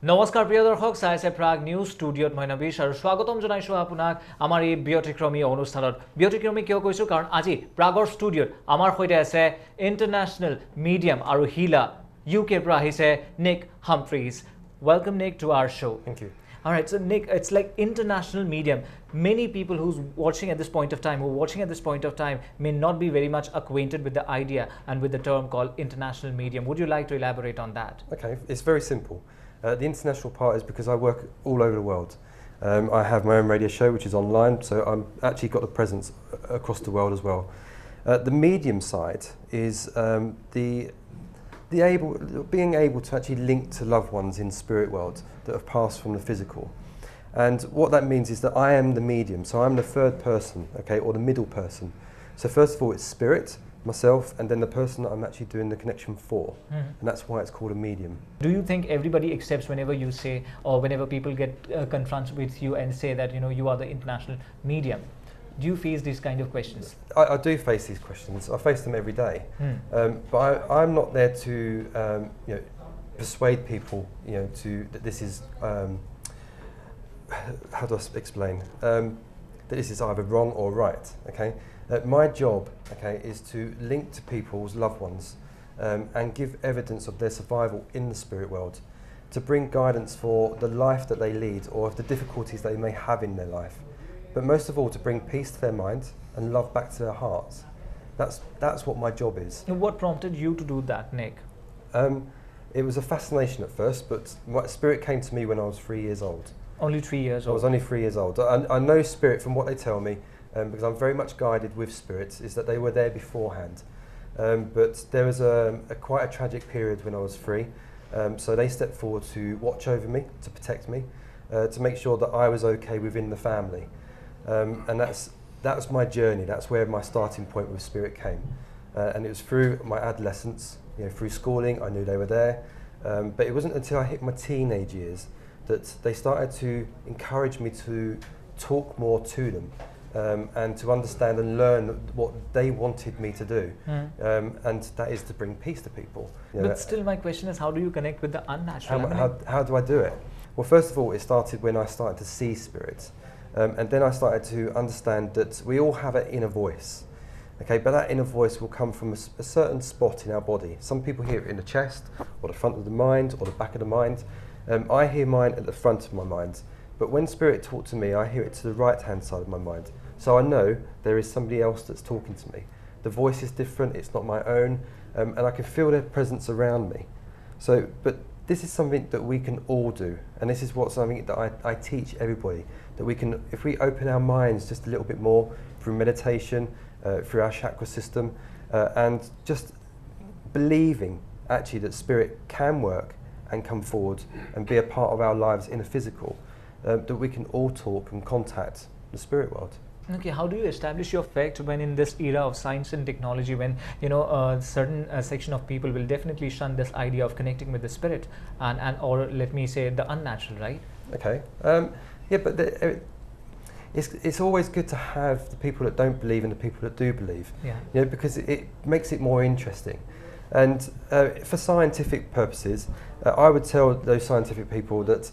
নমস্কাৰ প্ৰিয় দৰ্শক চাইছে প্ৰাগ নিউজ ষ্টুডিঅ'ত মই নবিশ আৰু স্বাগতম জনাইছো আপোনাক আমাৰ এই ব্যতিক্ৰমী অনুষ্ঠানত ব্যতিক্ৰমী কিয় কৈছো কাৰণ আজি প্ৰাগৰ ষ্টুডিঅ'ত আমাৰ সৈতে আছে ইণ্টাৰনেশ্যনেল মিডিয়াম আৰু হিলা ইউকেৰ পৰা আহিছে নিক হামফ্ৰিজ welcome Nick to our show. Thank you. All right, so Nick, it's like international medium. Many people who's watching at this point of time may not be very much acquainted with the idea and with the term called international medium. Would you like to elaborate on that? Okay, it's very simple. The international part is because I work all over the world. I have my own radio show which is online, so I'm actually got the presence across the world as well. The medium side is being able to actually link to loved ones in spirit world that have passed from the physical. And what that means is that I am the medium, so I'm the third person, okay, or the middle person. So first of all it's spirit, myself, and then the person that I'm actually doing the connection for. And that's why it's called a medium. Do you think everybody accepts whenever you say, or whenever people get confronted with you and say that, you know, you are the international medium? Do you face these kind of questions? I do face these questions. I face them every day. But I'm not there to persuade people, that this is, how do I explain? That this is either wrong or right, okay? My job, okay, is to link to people's loved ones and give evidence of their survival in the spirit world, to bring guidance for the life that they lead or of the difficulties they may have in their life. But most of all, to bring peace to their mind and love back to their hearts. That's what my job is. What prompted you to do that, Nick? It was a fascination at first, but my spirit came to me when I was 3 years old. Only 3 years old? I was only 3 years old. I know spirit from what they tell me, because I'm very much guided with spirits, is that they were there beforehand. But there was quite a tragic period when I was 3, so they stepped forward to watch over me, to protect me, to make sure that I was okay within the family. And that's my journey. That's where my starting point with spirit came, and it was through my adolescence, through schooling. I knew they were there, but it wasn't until I hit my teenage years that they started to encourage me to talk more to them, and to understand and learn what they wanted me to do, and that is to bring peace to people. But still, my question is, how do you connect with the unnatural? How do I do it? Well, first of all, it started when I started to see spirits. And then I started to understand that we all have an inner voice, okay? But that inner voice will come from a certain spot in our body. Some people hear it in the chest, or the front of the mind, or the back of the mind. I hear mine at the front of my mind. But when spirit talks to me, I hear it to the right-hand side of my mind. So I know there is somebody else that's talking to me. The voice is different, it's not my own, and I can feel their presence around me. But this is something that we can all do, and this is something that I teach everybody, that we can, if we open our minds just a little bit more through meditation, through our chakra system, and just believing actually that spirit can work and come forward and be a part of our lives in a physical, that we can all talk and contact the spirit world. Okay, how do you establish your fact when in this era of science and technology, when a certain section of people will definitely shun this idea of connecting with the spirit and or let me say the unnatural, right? Okay, yeah, but it's always good to have the people that don't believe and the people that do believe, because it makes it more interesting. And for scientific purposes, I would tell those scientific people that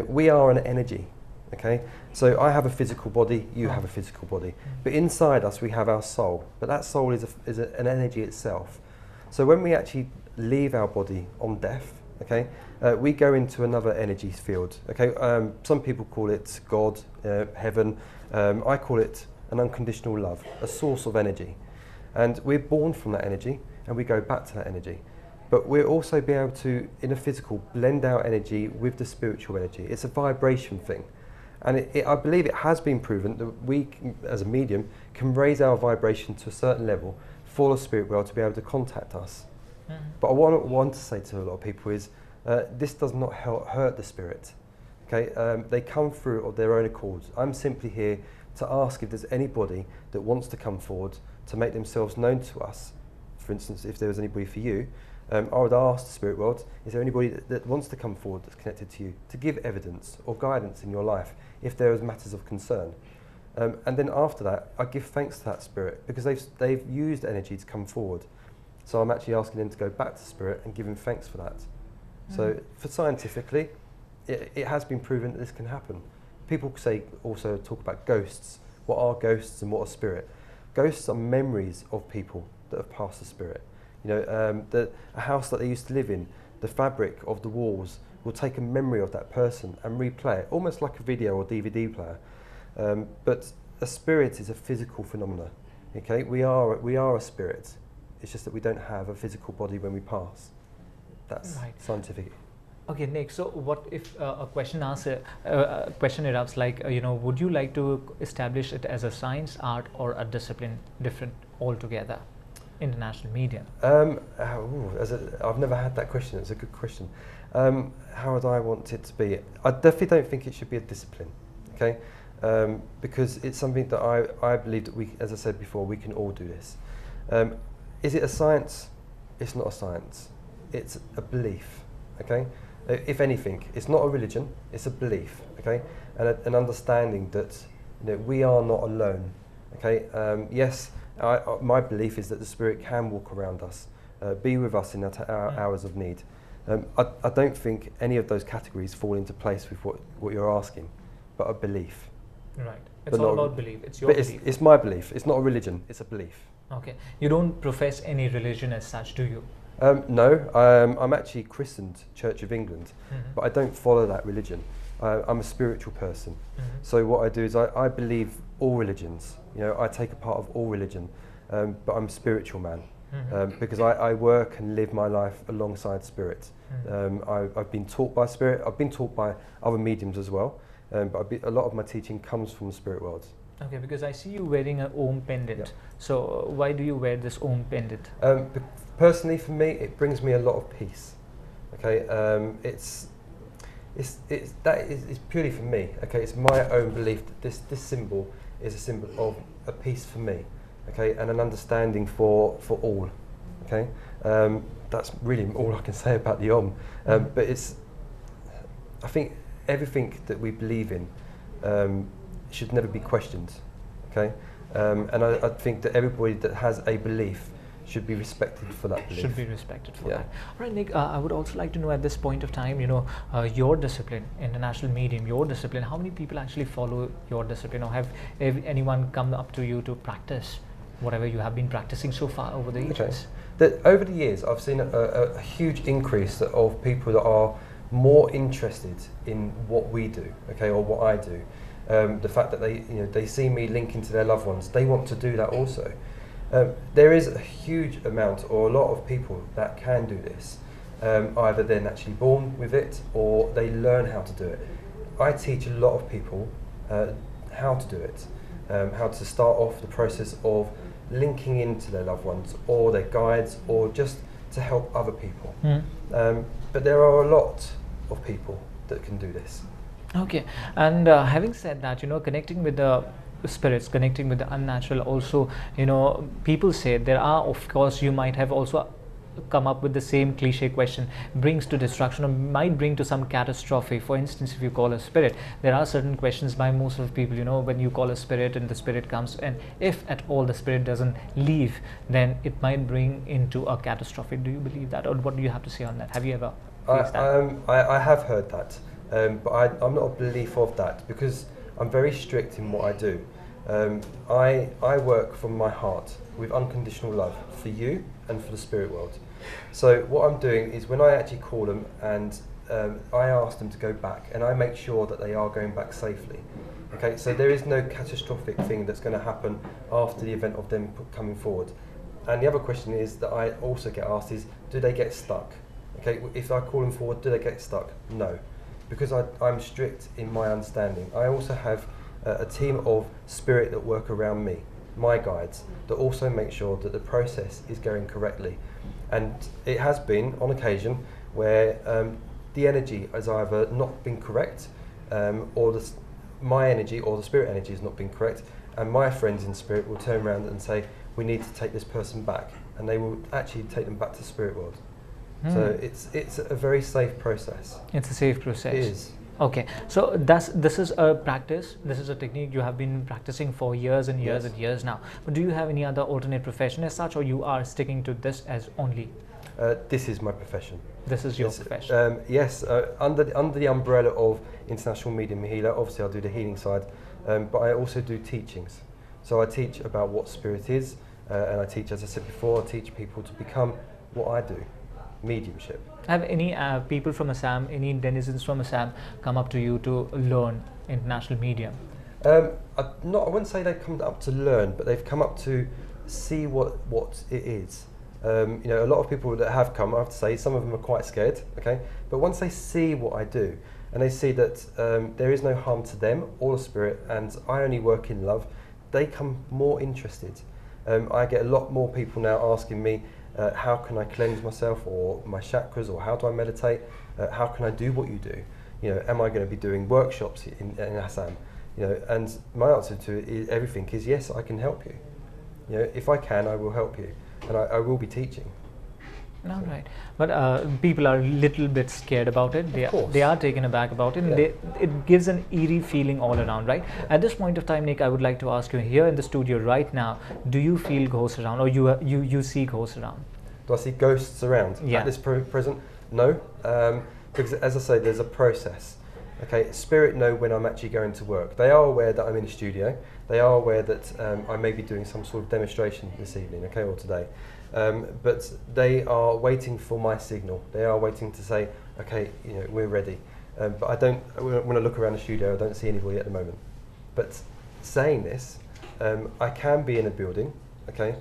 we are an energy. Okay, so I have a physical body, you have a physical body, but inside us we have our soul. But that soul is an energy itself. So when we actually leave our body on death, okay, we go into another energy field. Okay, some people call it God, heaven. I call it an unconditional love, a source of energy, and we're born from that energy, and we go back to that energy. But we'll also be able to, in a physical, blend our energy with the spiritual energy. It's a vibration thing. And I believe it has been proven that we, as a medium, can raise our vibration to a certain level for the spirit world to be able to contact us. But what I want to say to a lot of people is, this does not hurt the spirit. Okay, they come through of their own accord. I'm simply here to ask if there's anybody that wants to come forward to make themselves known to us. For instance, if there was anybody for you, I would ask the spirit world, is there anybody that wants to come forward that's connected to you, to give evidence or guidance in your life if there is matters of concern. And then after that, I give thanks to that spirit, because they've used energy to come forward. So I'm actually asking them to go back to spirit and give him thanks for that. So for scientifically, it has been proven that this can happen. People also talk about ghosts. What are ghosts and what are spirit? Ghosts are memories of people that have passed the spirit. You know, a house that they used to live in, the fabric of the walls will take a memory of that person and replay it, almost like a video or DVD player. But a spirit is a physical phenomena. Okay, we are a spirit. It's just that we don't have a physical body when we pass. That's right. Scientific. Okay, Nick. So, what if a question erupts like, you know, would you like to establish it as a science, art, or a discipline different altogether? International medium. I've never had that question. It's a good question. How would I want it to be? I definitely don't think it should be a discipline. Okay, because it's something that I believe that we, as I said before, we can all do this. Is it a science? It's not a science. It's a belief. Okay. If anything, it's not a religion, it's a belief, okay? And an understanding that, you know, we are not alone, okay? Yes, my belief is that the Spirit can walk around us, be with us in our hours of need. I don't think any of those categories fall into place with what you're asking, but a belief. Right, it's all about belief, it's your belief. It's my belief, it's not a religion, it's a belief. Okay, you don't profess any religion as such, do you? No, I'm actually christened Church of England, but I don't follow that religion. I'm a spiritual person. So what I do is I believe all religions. You know, I take a part of all religion, but I'm a spiritual man because I work and live my life alongside spirit. I've been taught by spirit. I've been taught by other mediums as well, but a lot of my teaching comes from the spirit world. Okay, because I see you wearing an Om pendant. Yeah. So why do you wear this Om pendant? Personally, for me, it brings me a lot of peace. Okay, it's purely for me. Okay, it's my own belief that this symbol is a symbol of a peace for me. Okay, and an understanding for all. Okay, that's really all I can say about the Om. But I think everything that we believe in should never be questioned, okay? And I think that everybody that has a belief should be respected for that belief. Should be respected for that. All right, Nick, I would also like to know at this point of time, you know, your discipline, international medium, your discipline, how many people actually follow your discipline, or have anyone come up to you to practice whatever you have been practicing so far over the years? Over the years, I've seen a huge increase of people that are more interested in what we do, okay, or what I do. The fact that they see me linking to their loved ones, they want to do that also. There is a huge amount, or a lot of people that can do this. Either they're naturally born with it, or they learn how to do it. I teach a lot of people how to do it, how to start off the process of linking into their loved ones, or their guides, or just to help other people. But there are a lot of people that can do this. Okay, and having said that, you know, connecting with the spirits, connecting with the unnatural, also, you know, people say there are, of course, you might have also come up with the same cliche question, brings to destruction or might bring to some catastrophe. For instance, if you call a spirit, there are certain questions by most of the people, you know, when you call a spirit and the spirit comes, and if at all the spirit doesn't leave, then it might bring into a catastrophe. Do you believe that, or what do you have to say on that? Have you ever faced that? I have heard that. But I'm not a believer of that, because I'm very strict in what I do. I work from my heart with unconditional love for you and for the spirit world. So what I'm doing is, when I actually call them and I ask them to go back, and I make sure that they are going back safely. Okay, so there is no catastrophic thing that's going to happen after the event of them coming forward. And the other question is that I also get asked is, do they get stuck? Okay, if I call them forward, do they get stuck? No. Because I'm strict in my understanding. I also have a team of spirit that work around me, my guides, that also make sure that the process is going correctly. And it has been, on occasion, where the energy has either not been correct, or my energy or the spirit energy has not been correct, and my friends in spirit will turn around and say, we need to take this person back, and they will actually take them back to the spirit world. So it's a very safe process. It's a safe process. It is. Okay, so this is a practice, this is a technique you have been practicing for years and years and years now. But do you have any other alternate profession as such, or you are sticking to this as only? this is my profession. This is your profession? Yes, under the umbrella of International Medium Healer, obviously I do the healing side, but I also do teachings. So I teach about what spirit is, and I teach, as I said before, I teach people to become what I do, mediumship. Have any people from Assam, any denizens from Assam come up to you to learn international medium? I wouldn't say they've come up to learn, but they've come up to see what it is. You know, a lot of people that have come, I have to say, some of them are quite scared, okay? But once they see what I do, and they see that there is no harm to them or the spirit, and I only work in love, they come more interested. I get a lot more people now asking me, how can I cleanse myself, or my chakras, or how do I meditate? How can I do what you do? You know, am I going to be doing workshops in Assam? You know, and my answer to everything is yes, I can help you. You know, if I can, I will help you, and I will be teaching. All right, but people are a little bit scared about it. They are taken aback about it. And it gives an eerie feeling all around, right? Yeah. At this point of time, Nick, I would like to ask you, here in the studio right now, do you feel ghosts around, or you see ghosts around? Do I see ghosts around? Yeah. At this present? No, because as I say, there's a process. Okay, spirit know when I'm actually going to work. They are aware that I'm in the studio. They are aware that I may be doing some sort of demonstration this evening, okay, or today. But they are waiting for my signal. They are waiting to say, okay, you know, we're ready. But I don't. When I look around the studio, I don't see anybody at the moment. But saying this, I can be in a building, okay.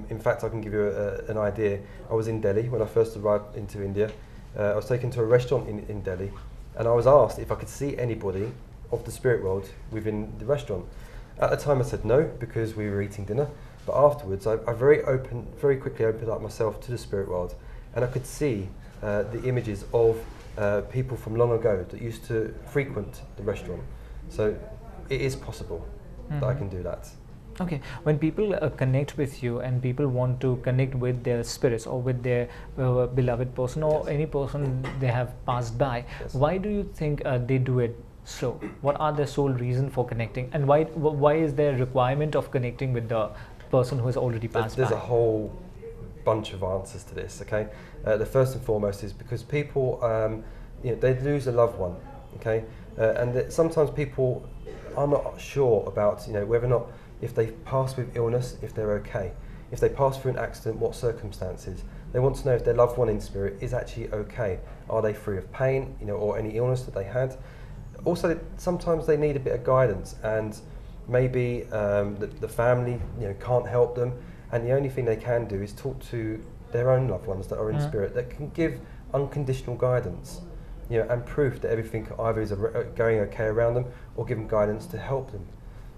In fact, I can give you an idea. I was in Delhi when I first arrived into India. I was taken to a restaurant in Delhi, and I was asked if I could see anybody of the spirit world within the restaurant. At the time I said no, because we were eating dinner, but afterwards I very quickly opened up myself to the spirit world, and I could see the images of people from long ago that used to frequent the restaurant. So it is possible that I can do that. Okay, when people connect with you and people want to connect with their spirits or with their beloved person or any person they have passed by, why do you think they do it so? What are their sole reason for connecting, and why is there a requirement of connecting with the person who has already passed by? There's a whole bunch of answers to this, okay? The first and foremost is because people, you know, they lose a loved one, okay? And sometimes people are not sure about, you know, whether or not, if they pass with illness, if they're okay. If they pass through an accident, what circumstances? They want to know if their loved one in spirit is actually okay. Are they free of pain, you know, or any illness that they had? Also, sometimes they need a bit of guidance, and maybe the family, you know, can't help them, and the only thing they can do is talk to their own loved ones that are in spirit, that can give unconditional guidance, you know, and proof that everything either is going okay around them, or give them guidance to help them.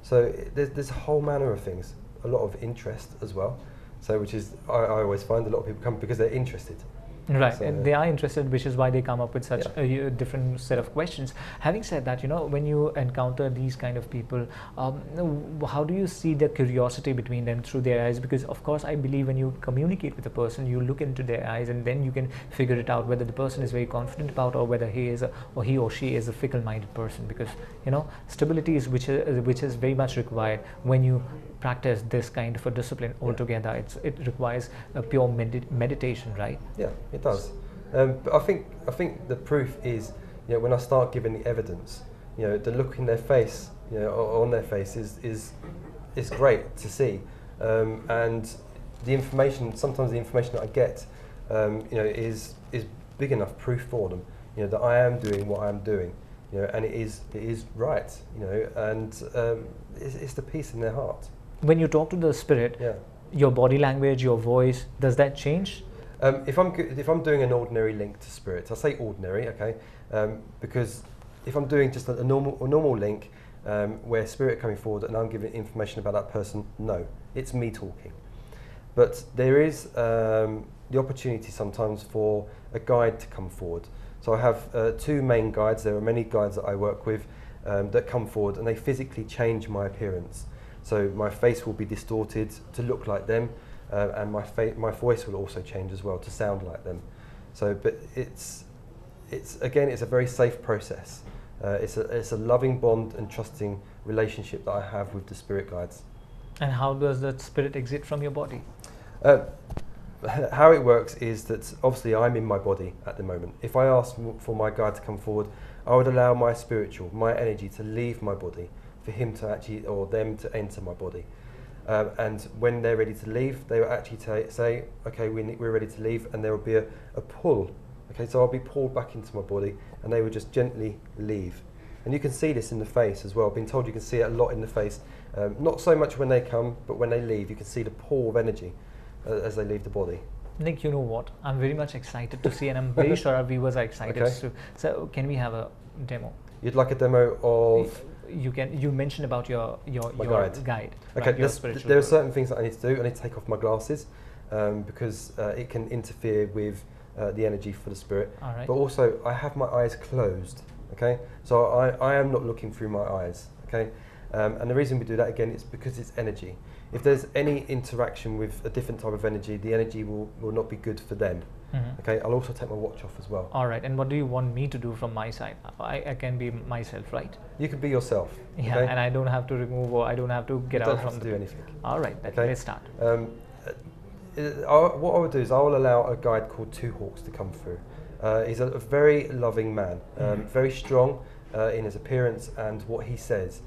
So there's a whole manner of things, a lot of interest as well. So which is, I always find a lot of people come because they're interested. Right, so, and they are interested, which is why they come up with such a different set of questions. Having said that, you know, when you encounter these kind of people, how do you see the curiosity between them through their eyes? Because of course, I believe when you communicate with a person, you look into their eyes, and then you can figure it out whether the person is very confident about, or whether he or she is a fickle-minded person. Because, you know, stability is which is very much required when you practice this kind of a discipline altogether. It requires a pure meditation, right? Yeah, it does. But I think the proof is, you know, when I start giving the evidence, you know, the look in their face, you know, on their face is great to see, and the information. Sometimes the information that I get, you know, is big enough proof for them, you know, that I am doing what I am doing, you know, and it is right, you know, and it's the peace in their heart. When you talk to the spirit, your body language, your voice, does that change? If I'm doing an ordinary link to spirit, I say ordinary, okay, because if I'm doing just a normal link where spirit coming forward and I'm giving information about that person, no, it's me talking. But there is the opportunity sometimes for a guide to come forward. So I have two main guides. There are many guides that I work with that come forward, and they physically change my appearance. So my face will be distorted to look like them, and my voice will also change as well to sound like them. So, but it's again, it's a very safe process. It's a loving bond and trusting relationship that I have with the spirit guides. And how does that spirit exit from your body? how it works is that obviously I'm in my body at the moment. If I ask for my guide to come forward, I would allow my spiritual, my energy to leave my body for him to actually, or them to enter my body. And when they're ready to leave, they will actually say, okay, we're ready to leave, and there will be a pull. Okay, so I'll be pulled back into my body, and they will just gently leave. And you can see this in the face as well. I've been told you can see it a lot in the face. Not so much when they come, but when they leave, you can see the pull of energy as they leave the body. Nick, you know what? I'm very much excited to see, and I'm very sure our viewers are excited. Okay. So can we have a demo? You'd like a demo of? You mentioned about your guide. Okay, right? There are certain things that I need to do. I need to take off my glasses because it can interfere with the energy for the spirit. All right. But also, I have my eyes closed. Okay, so I am not looking through my eyes. Okay, and the reason we do that again is because it's energy. If there's any interaction with a different type of energy, the energy will not be good for them. Mm-hmm. Okay, I'll also take my watch off as well. All right, and what do you want me to do from my side? I can be myself, right? You can be yourself. Yeah, okay? And I don't have to remove, or I don't have to get out from. You don't have to do anything. All right, okay? Let's start. What I would do is I will allow a guide called Two Hawks to come through. He's a very loving man, very strong in his appearance and what he says.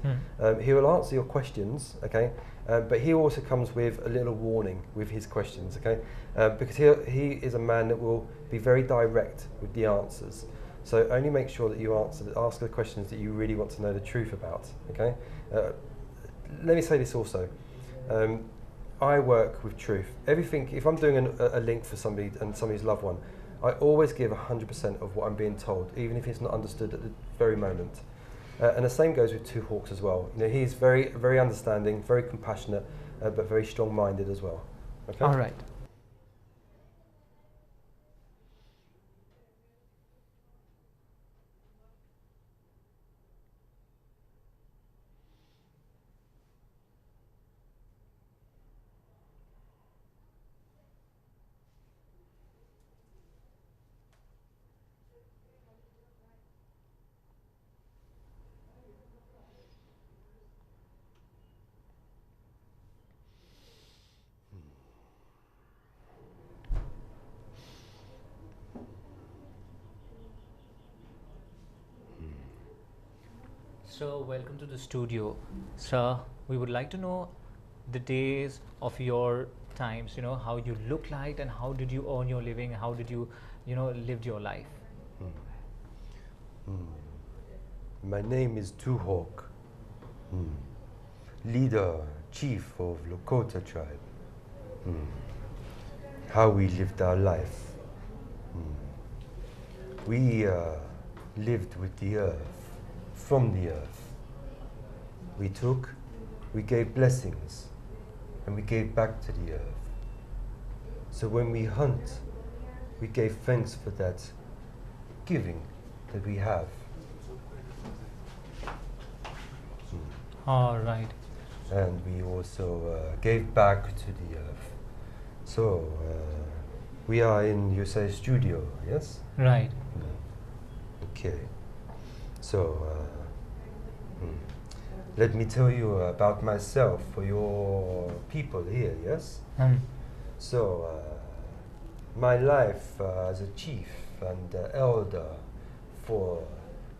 He will answer your questions, okay? But he also comes with a little warning with his questions, okay? Because he is a man that will be very direct with the answers. So only make sure that you ask the questions that you really want to know the truth about, okay? Let me say this also. I work with truth. Everything, if I'm doing a link for somebody and somebody's loved one, I always give 100% of what I'm being told, even if it's not understood at the very moment. And the same goes with Two Hawks as well. You know, he's very, very understanding, very compassionate, but very strong-minded as well. Okay? All right. So, welcome to the studio. Sir, we would like to know the days of your times, you know, how you look like and how did you earn your living, how did you, lived your life? My name is Two Hawk, leader, chief of Lakota tribe. How we lived our life. We lived with the earth. From the earth. We gave blessings, and we gave back to the earth. So when we hunt, we gave thanks for that giving that we have. All right. And we also gave back to the earth. So we are in, you say, studio, yes? Right. Okay. So, let me tell you about myself for your people here, yes? So, my life as a chief and elder for,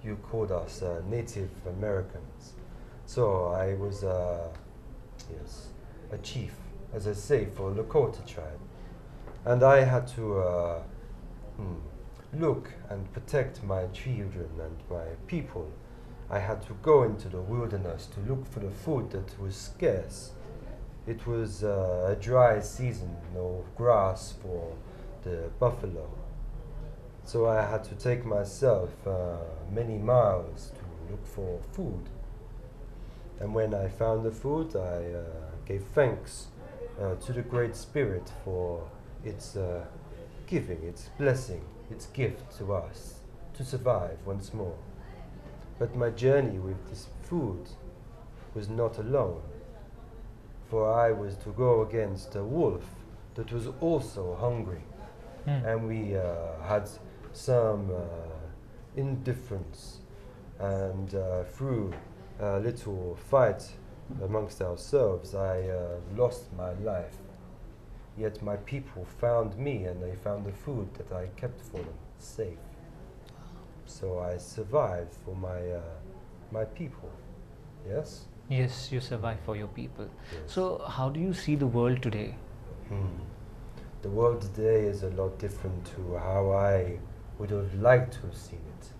you called us Native Americans. So, I was, yes, a chief, as I say, for Lakota tribe. And I had to look and protect my children and my people. I had to go into the wilderness to look for the food that was scarce. It was a dry season, no grass for the buffalo. So I had to take myself many miles to look for food. And when I found the food, I gave thanks to the Great Spirit for its giving, its blessing, its gift to us to survive once more. But my journey with this food was not alone, for I was to go against a wolf that was also hungry. And we had some indifference, and through a little fight amongst ourselves, I lost my life. Yet my people found me and they found the food that I kept for them safe. So I survived for my people. Yes? Yes, you survive for your people. Yes. So how do you see the world today? The world today is a lot different to how I would have liked to have seen it.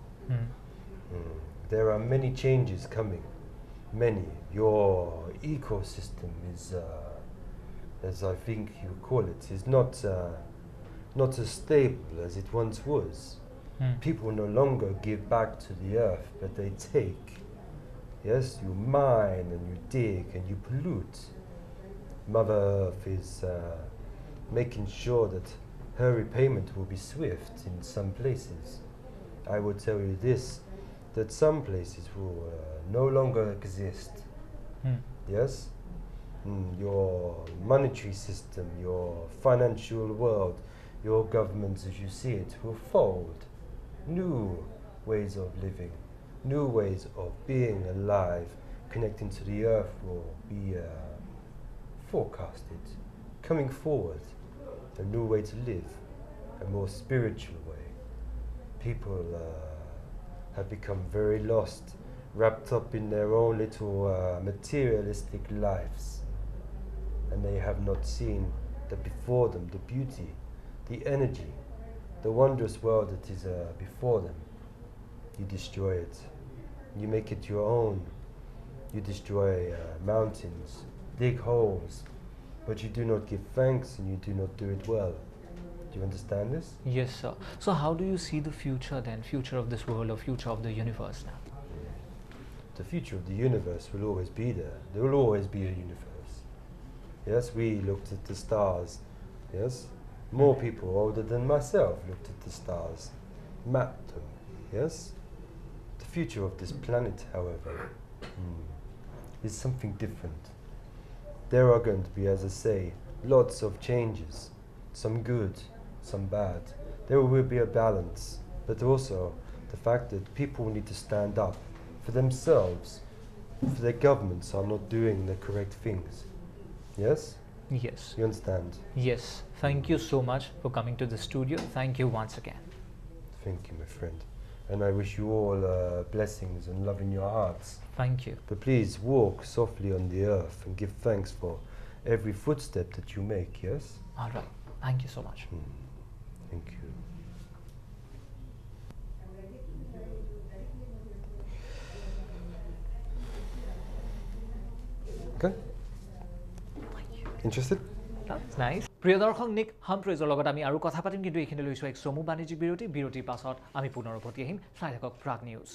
There are many changes coming. Many. Your ecosystem is, as I think you call it, is not as stable as it once was. People no longer give back to the earth, but they take. Yes, you mine and you dig and you pollute. Mother Earth is making sure that her repayment will be swift in some places. I will tell you this, that some places will no longer exist. Yes? Your monetary system, your financial world, your government as you see it will fold. New ways of living, new ways of being alive, connecting to the earth will be forecasted, coming forward, a new way to live, a more spiritual way. People have become very lost, wrapped up in their own little materialistic lives, and they have not seen that before them, the beauty, the energy, the wondrous world that is before them. You destroy it. You make it your own. You destroy mountains, dig holes, but you do not give thanks and you do not do it well. Do you understand this? Yes, sir. So how do you see the future then? Future of this world or future of the universe now? The future of the universe will always be there. There will always be a universe. Yes, we looked at the stars. Yes, more people older than myself looked at the stars, mapped them. Yes, the future of this planet, however, is something different. There are going to be, as I say, lots of changes, some good, some bad. There will be a balance, but also the fact that people need to stand up for themselves, if their governments are not doing the correct things. Yes? Yes. You understand? Yes. Thank you so much for coming to the studio. Thank you once again. Thank you, my friend. And I wish you all blessings and love in your hearts. Thank you. But please walk softly on the earth and give thanks for every footstep that you make, yes? All right. Thank you so much. Thank you. Okay? Interested? That's nice. প্ৰিয় দৰ্শক নিক হামফ্ৰেজৰ লগত আমি আৰু কথা পাতিম, কিন্তু এইখিনি লৈছোঁ এক চমু বাণিজ্যিক বিৰতিৰ পাছত আমি পুনৰ উভতি আহিম। চাই থাকক প্ৰাগ নিউজ।